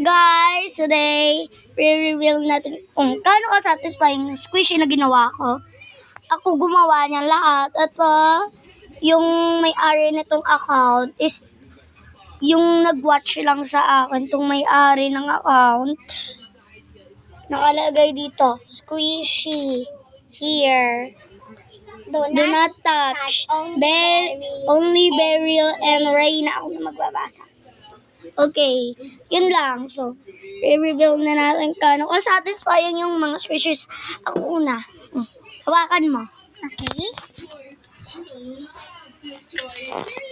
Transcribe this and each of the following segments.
Guys, today, re-reveal natin kung gaano ka-satisfying yung squishy na ginawa ko. Ako gumawa niya lahat. At yung may-ari nitong account is yung nag-watch lang sa akin, itong may-ari ng account. Nakalagay dito, squishy, here. Do not touch. Only Burial and Ray na ako na magbabasa. Okay, yun lang. So, i-reveal na natin kano satisfying yung mga squishes. Ako una. Hawakan mo. Okay.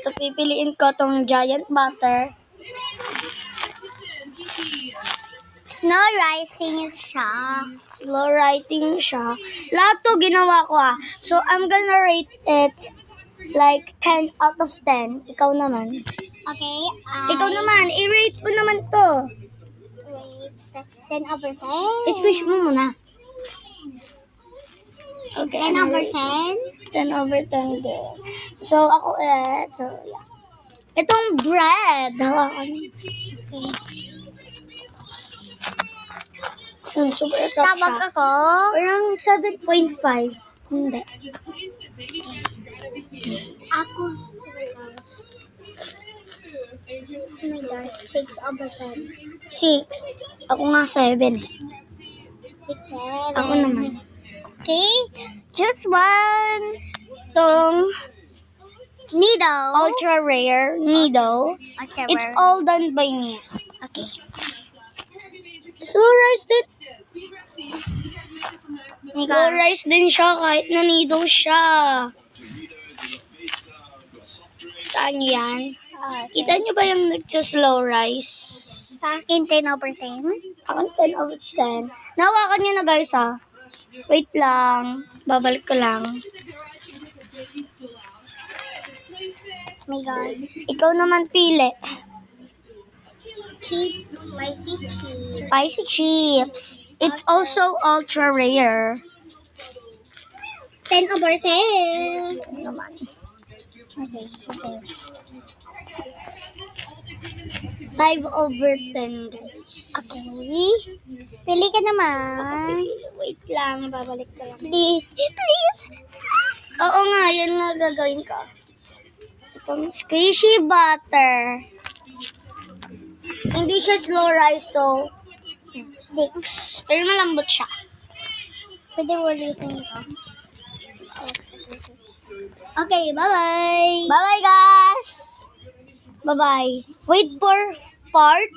So, pipiliin ko tong giant butter. Snow rising siya. Slow writing siya. Lahat to ginawa ko So, I'm gonna rate it like 10 out of 10. Ikaw naman. Okay. Ikaw naman. I-rate ko naman to. Wait. 10 over 10? I-squish mo muna. Okay. 10 over 10? 10 over 10 din. So, ako so, yeah. Itong bread. Hawakan. Okay. Super soft Tawag siya. ako. Parang 7.5. Hindi. Ako. Oh my gosh. 6 over 10. 6. Ako nga 7. 6, 7. Ako naman. Okay. Just one. Itong Needle. ultra rare needle. It's all done by me. Okay. Slow rice din. My Slow gosh. rice din siya kahit na needle siya. Saan niyo yan? Kita niyo ba yung nagsa-slow rice? Sa akin, 10 over 10. Ako 10 over 10. Nawakan niyo na guys Wait lang. Babalik ko lang. My God. Ikaw naman pili. Spicy cheese. Spicy chips. It's also ultra rare. 10 over 10. Naman. Okay. 5 over 10 guys. Okay. Pili ka naman. Wait lang. Babalik ko lang. Please. Please. Oo nga. Yan nga gagawin ko. Itong squishy butter. Hindi siya slow rise, so 6. Pero malambot siya. Pwede ulitin ko. Okay, bye-bye. Bye-bye, guys! Bye-bye. Wait for part